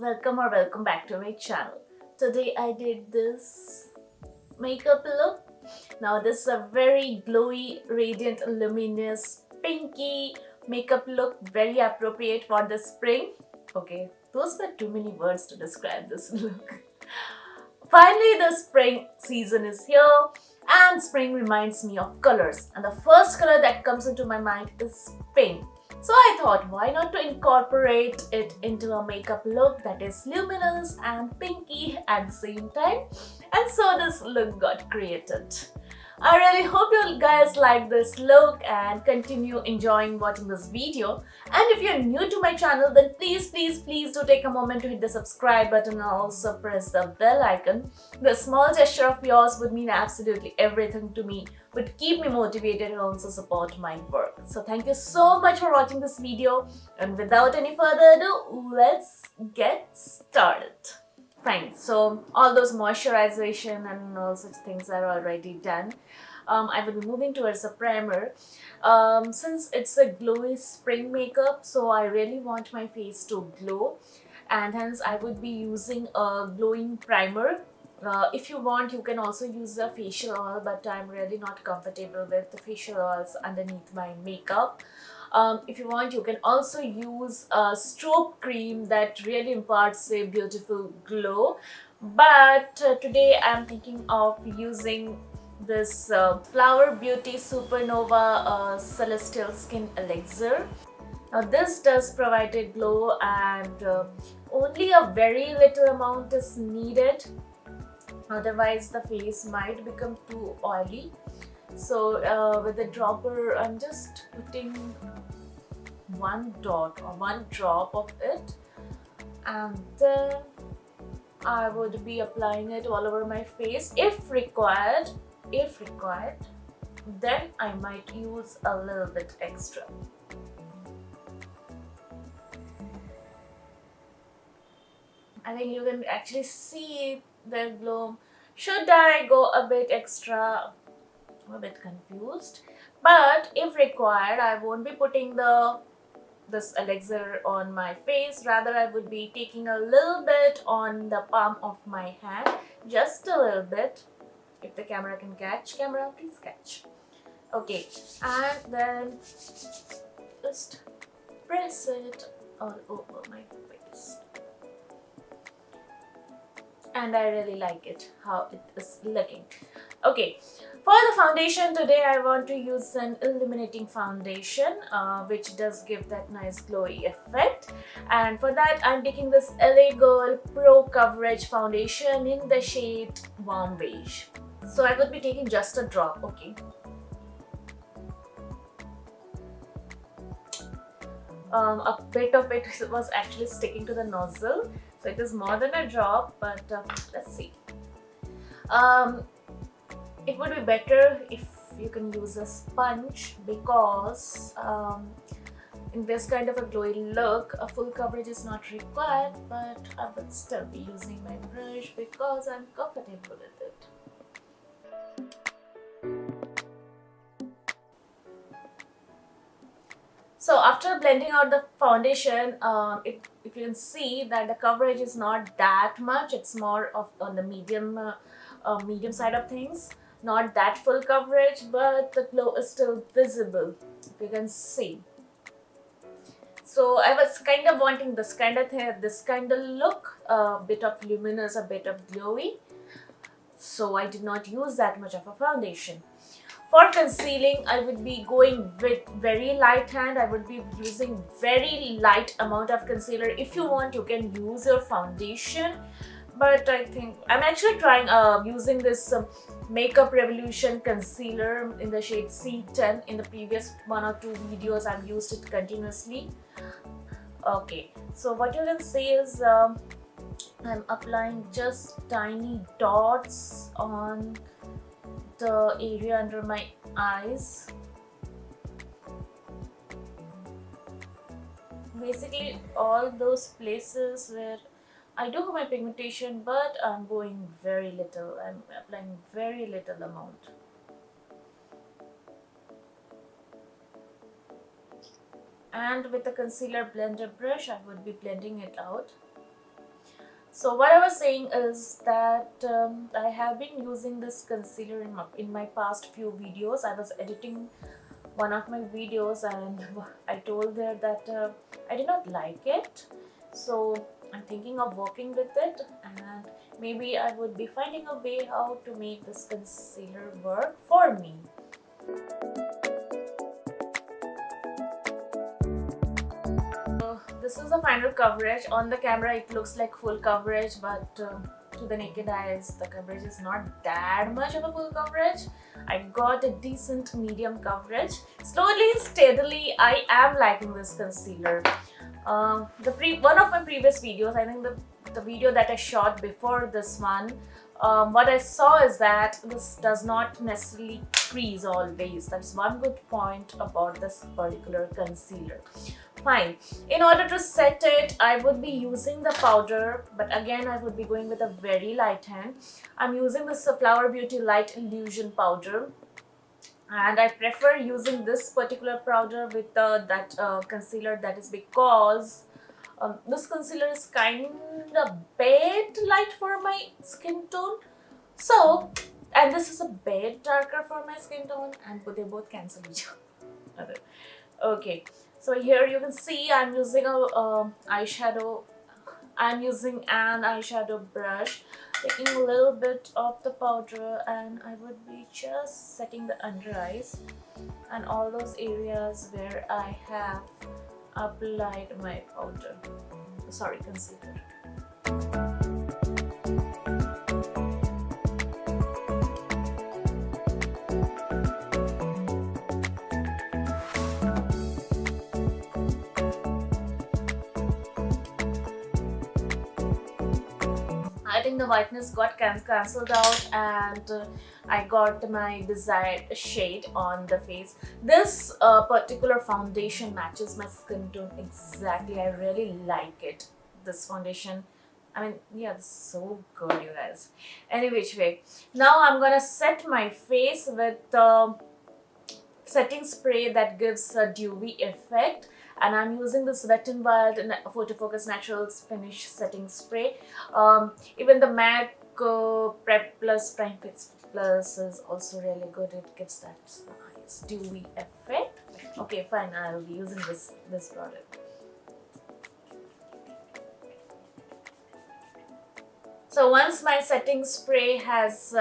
welcome back to my channel. Today I did this makeup look. Now this is a very glowy, radiant, luminous, pinky makeup look, very appropriate for the spring. Okay, those were too many words to describe this look. Finally, the spring season is here and spring reminds me of colors, and the first color that comes into my mind is pink. So I thought, why not to incorporate it into a makeup look that is luminous and pinky at the same time, and so this look got created. I really hope you guys like this look and continue enjoying watching this video. And if you're new to my channel, then please do take a moment to hit the subscribe button and also press the bell icon. The small gesture of yours would mean absolutely everything to me, would keep me motivated and also support my work. So thank you so much for watching this video, and without any further ado, let's get started. Fine, so all those moisturization and all such things are already done. I will be moving towards a primer. Since it's a glowy spring makeup, so I really want my face to glow, and hence I would be using a glowing primer. If you want, you can also use a facial oil, but I'm really not comfortable with the facial oils underneath my makeup. If you want, you can also use a strobe cream that really imparts a beautiful glow. But today I'm thinking of using this Flower Beauty Supernova Celestial Skin Elixir. Now this does provide a glow, and only a very little amount is needed. Otherwise the face might become too oily. So with the dropper, I'm just putting one dot or one drop of it, and then I would be applying it all over my face. If required, then I might use a little bit extra. I think you can actually see the glow. Should I go a bit extra? I'm a bit confused, but if required, I won't be putting this elixir on my face. Rather, I would be taking a little bit on the palm of my hand, just a little bit. If the camera can catch, camera, please catch. Okay, and then just press it all over my face. And I really like it, how it is looking. Okay, for the foundation today, I want to use an illuminating foundation, which does give that nice glowy effect. And for that, I'm taking this LA Girl Pro Coverage Foundation in the shade Warm Beige. So I would be taking just a drop, okay. A bit of it was actually sticking to the nozzle, so it is more than a drop, but let's see. It would be better if you can use a sponge, because in this kind of a glowy look, a full coverage is not required, but I would still be using my brush because I'm comfortable with it. So after blending out the foundation, if you can see that the coverage is not that much, it's more of on the medium side of things. Not that full coverage, but the glow is still visible, if you can see. So I was kind of wanting this kind of thing, this kind of look, a bit of luminous, a bit of glowy. So I did not use that much of a foundation. For concealing, I would be going with very light hand. I would be using very light amount of concealer. If you want, you can use your foundation, but I think I'm actually trying using this Makeup Revolution concealer in the shade C10. In the previous 1 or 2 videos, I've used it continuously. Okay, so what you can see is I'm applying just tiny dots on the area under my eyes. Basically all those places where I do have my pigmentation, but I'm going very little. I'm applying very little amount. And with the concealer blender brush, I would be blending it out. So what I was saying is that I have been using this concealer in my past few videos. I was editing one of my videos and I told there that I did not like it. So I'm thinking of working with it, and maybe I would be finding a way how to make this concealer work for me. This is the final coverage. On the camera it looks like full coverage, but to the naked eyes the coverage is not that much of a full coverage. I got a decent medium coverage. Slowly, steadily, I am liking this concealer. One of my previous videos, I think the video that I shot before this one, what I saw is that this does not necessarily crease always. That's one good point about this particular concealer. Fine. In order to set it, I would be using the powder, but again I would be going with a very light hand. I'm using this Flower Beauty Light Illusion powder, and I prefer using this particular powder with that concealer. That is because this concealer is kind of bit light for my skin tone. So, and this is a bit darker for my skin tone, and they both cancel each other. Okay, so here you can see I'm using a eyeshadow. I'm using an eyeshadow brush, taking a little bit of the powder, and I would be just setting the under eyes and all those areas where I have applied my powder. Sorry, concealer. I think the whiteness got cancelled out, and I got my desired shade on the face. This particular foundation matches my skin tone exactly. I really like it. This foundation, I mean, yeah, it's so good, you guys. Any which way. Now I'm gonna set my face with setting spray that gives a dewy effect. And I'm using this Wet n Wild Photofocus Naturals Finish Setting Spray. Even the MAC Prep Plus Prime Fix Plus is also really good. It gives that nice dewy effect. Okay, fine. I'll be using this product. So once my setting spray has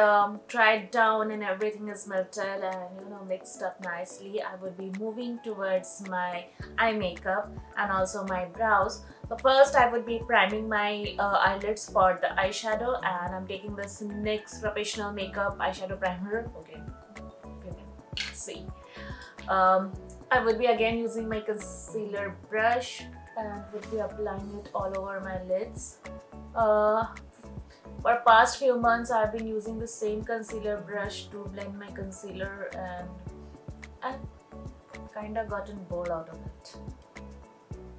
dried down and everything is melted and mixed up nicely, I would be moving towards my eye makeup and also my brows. So first I would be priming my eyelids for the eyeshadow, and I'm taking this NYX Professional Makeup Eyeshadow Primer. Okay, see. I would be again using my concealer brush and would be applying it all over my lids. For past few months I've been using the same concealer brush to blend my concealer, and I've kind of gotten bored out of it.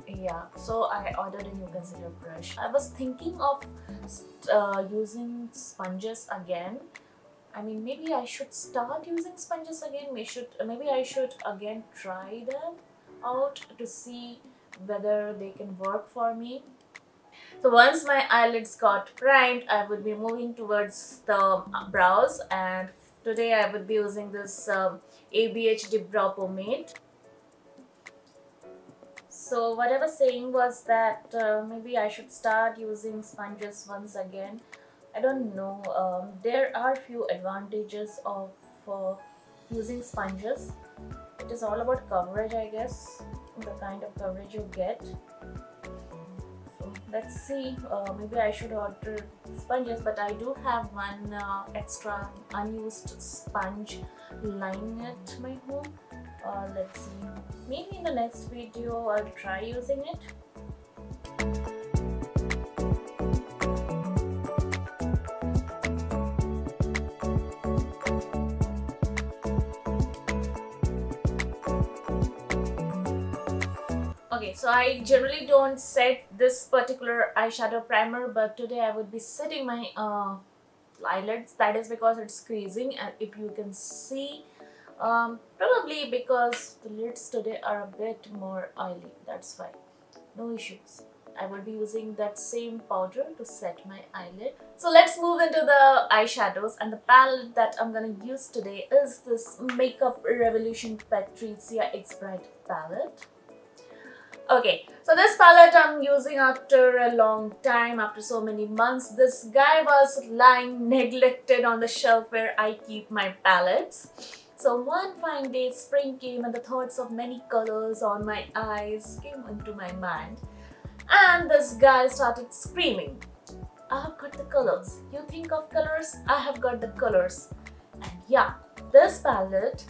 Yeah, so I ordered a new concealer brush. I was thinking of using sponges again. I mean, maybe I should start using sponges again. Maybe I should again try them out to see whether they can work for me. So once my eyelids got primed, I would be moving towards the brows, and today I would be using this Beige Dipbrow pomade. So what I was saying was that maybe I should start using sponges once again. I don't know. There are few advantages of using sponges. It is all about coverage, I guess, the kind of coverage you get. Let's see, maybe I should order sponges, but I do have one extra unused sponge lying at my home. Let's see, maybe in the next video I'll try using it. Okay, so I generally don't set this particular eyeshadow primer, but today I would be setting my eyelids. That is because it's creasing, and if you can see, probably because the lids today are a bit more oily. That's why. No issues. I will be using that same powder to set my eyelid. So let's move into the eyeshadows, and the palette that I'm gonna use today is this Makeup Revolution Patricia X Bright palette. Okay, so this palette I'm using after a long time, after so many months. This guy was lying neglected on the shelf where I keep my palettes. So one fine day, spring came and the thoughts of many colors on my eyes came into my mind. And this guy started screaming, I have got the colors. You think of colors? I have got the colors. And yeah, this palette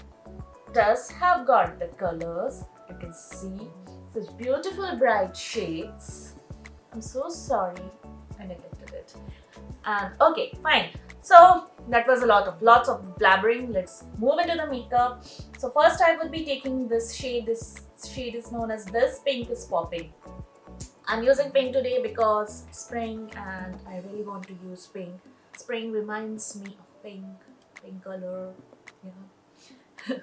does have got the colors. You can see such beautiful bright shades. I'm so sorry I neglected it. And okay, fine. So that was lots of blabbering. Let's move into the makeup. So first I will be taking this shade. This shade is known as This Pink is Popping. I'm using pink today because it's spring and I really want to use pink. Spring reminds me of pink color, you know.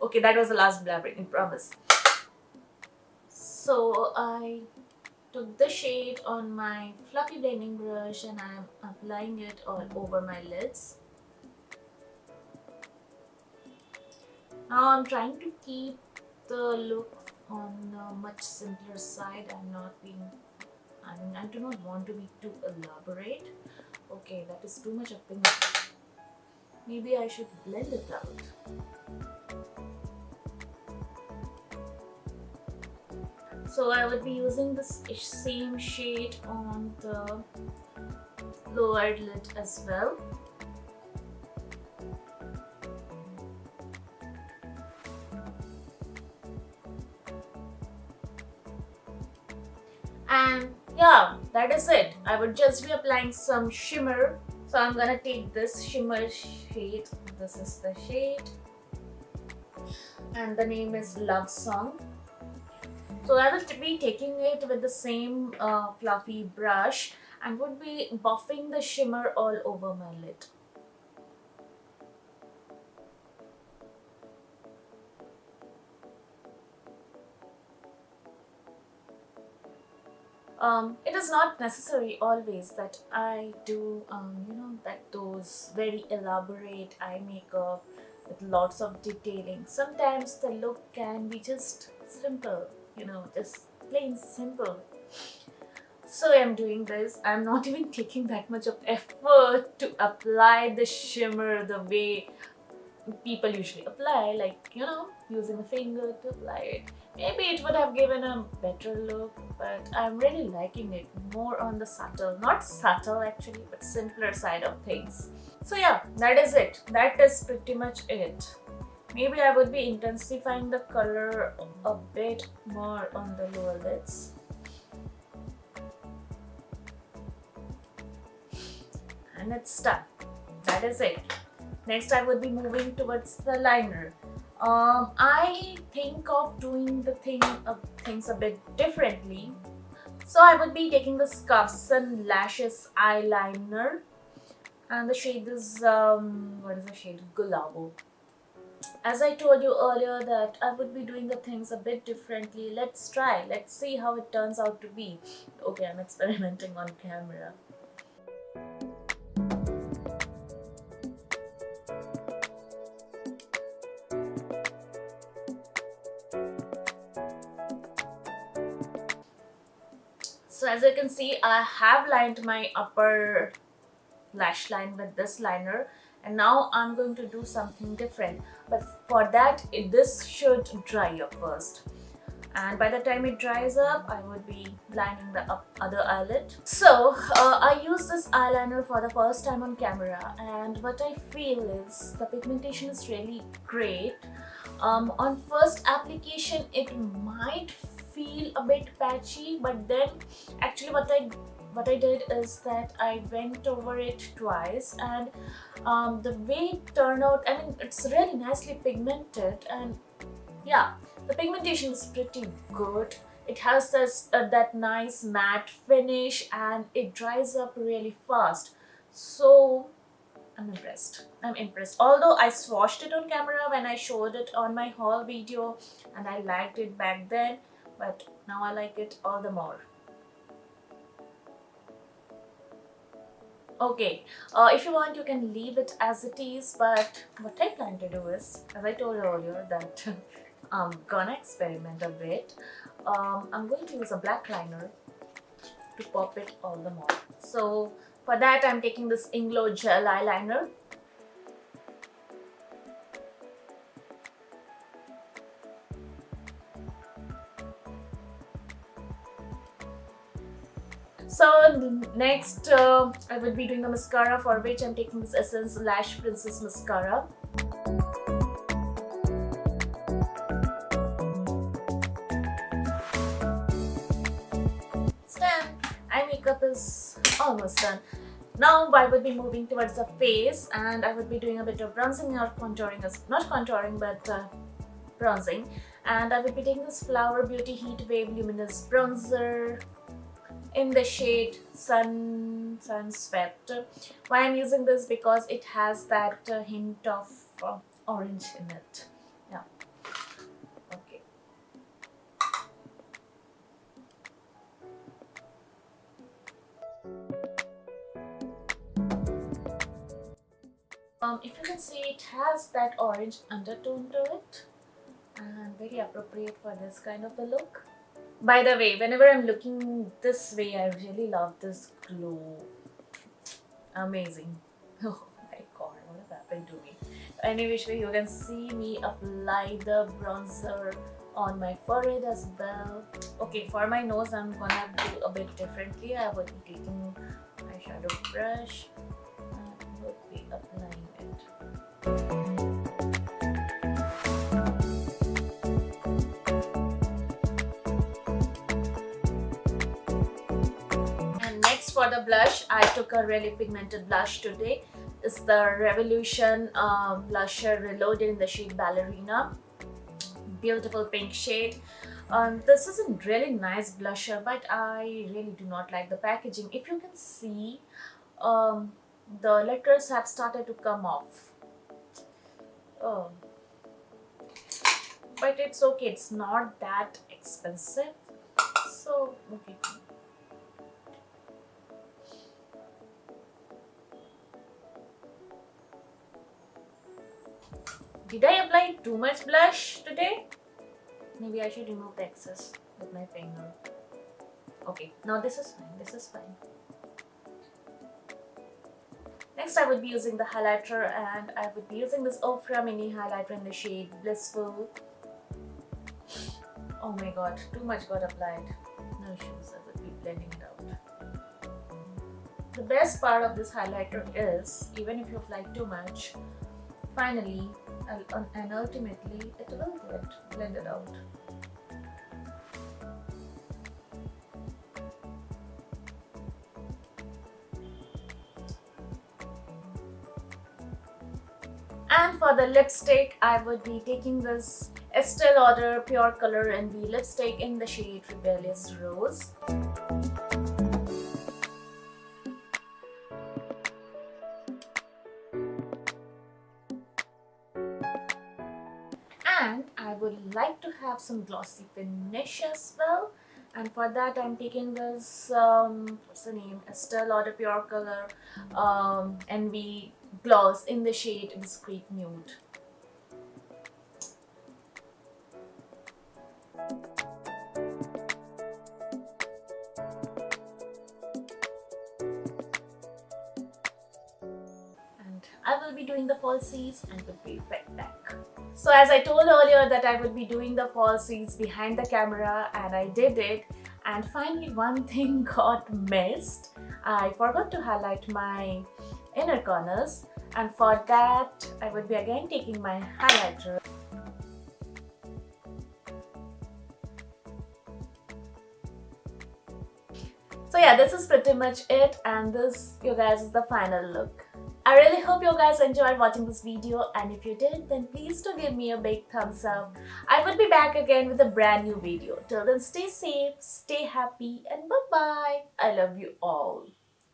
Okay, that was the last blabbering, I promise. So I took the shade on my fluffy blending brush and I'm applying it all over my lids. Now I'm trying to keep the look on a much simpler side. I do not want to be too elaborate. Okay, that is too much of pink. Maybe I should blend it out. So I would be using this same shade on the lower lid as well. And yeah, that is it. I would just be applying some shimmer. So I'm gonna take this shimmer shade. This is the shade. And the name is Love Song. So I will be taking it with the same fluffy brush and would be buffing the shimmer all over my lid. It is not necessary always that I do, those very elaborate eye makeup with lots of detailing. Sometimes the look can be just simple, just plain simple. So I'm doing this. I'm not even taking that much of effort to apply the shimmer the way people usually apply, like using a finger to apply it. Maybe it would have given a better look, but I'm really liking it more on the not subtle actually, but simpler side of things. So yeah, that is it. That is pretty much it. Maybe I would be intensifying the color a bit more on the lower lids. And it's done. That is it. Next, I would be moving towards the liner. I think of doing the things a bit differently. So I would be taking the Cuffs and Lashes eyeliner, and the shade is what is the shade? Gulabo. As I told you earlier that I would be doing the things a bit differently. Let's try. Let's see how it turns out to be. Okay, I'm experimenting on camera. So as you can see, I have lined my upper lash line with this liner, and now I'm going to do something different. But for that, this should dry up first. And by the time it dries up, I would be lining the other eyelid. So I use this eyeliner for the first time on camera, and what I feel is the pigmentation is really great. On first application, it might feel a bit patchy, but then actually what I did is that I went over it twice, and the way it turned out, I mean, it's really nicely pigmented, and yeah, the pigmentation is pretty good. It has that nice matte finish, and it dries up really fast. So I'm impressed. Although I swatched it on camera when I showed it on my haul video, and I liked it back then, but Now I like it all the more. Okay, if you want you can leave it as it is, but what I plan to do is, as I told earlier, that I'm gonna experiment a bit. I'm going to use a black liner to pop it all the more. So for that I'm taking this Glow gel eyeliner. So next I will be doing the mascara, for which I'm taking this Essence Lash Princess Mascara. Done. Eye makeup is almost done. Now I will be moving towards the face, and I will be doing a bit of bronzing or contouring, not contouring but bronzing. And I will be taking this Flower Beauty Heat Wave Luminous Bronzer in the shade Sunswept. Why I'm using this? Because it has that hint of orange in it. Yeah. Okay. If you can see, it has that orange undertone to it, and very appropriate for this kind of a look. By the way, whenever I'm looking this way, I really love this glow. Amazing. Oh my god, what has happened to me? Any which way, you can see me apply the bronzer on my forehead as well. Okay, for my nose, I'm gonna do a bit differently. I will be taking eyeshadow brush and will be applying it. For the blush, I took a really pigmented blush today. It's the Revolution blusher Reloaded in the shade Ballerina. Beautiful pink shade. This is a really nice blusher, but I really do not like the packaging. If you can see, the letters have started to come off. Oh. But it's okay, it's not that expensive. So, okay. Did I apply too much blush today? Maybe I should remove the excess with my finger. Okay, now this is fine. This is fine. Next, I would be using the highlighter, and I would be using this Ofra Mini highlighter in the shade Blissful. Oh my god, too much got applied. No issues, I would be blending it out. The best part of this highlighter is, even if you apply too much, finally and ultimately it will get blended out. And for the lipstick, I would be taking this Estee Lauder Pure Color NV lipstick in the shade Rebellious Rose. And I would like to have some glossy finish as well, and for that I'm taking this what's the name, Estee Lauder Pure Color NV gloss in the shade Discreet Nude. And I will be doing the falsies and will be right back. So as I told earlier that I would be doing the falsies behind the camera, and I did it, and finally one thing got missed. I forgot to highlight my inner corners, and for that I would be again taking my highlighter. So yeah, this is pretty much it, and this, you guys, is the final look. I really hope you guys enjoyed watching this video, and if you did, then please do give me a big thumbs up. I will be back again with a brand new video. Till then, stay safe, stay happy, and bye-bye. I love you all.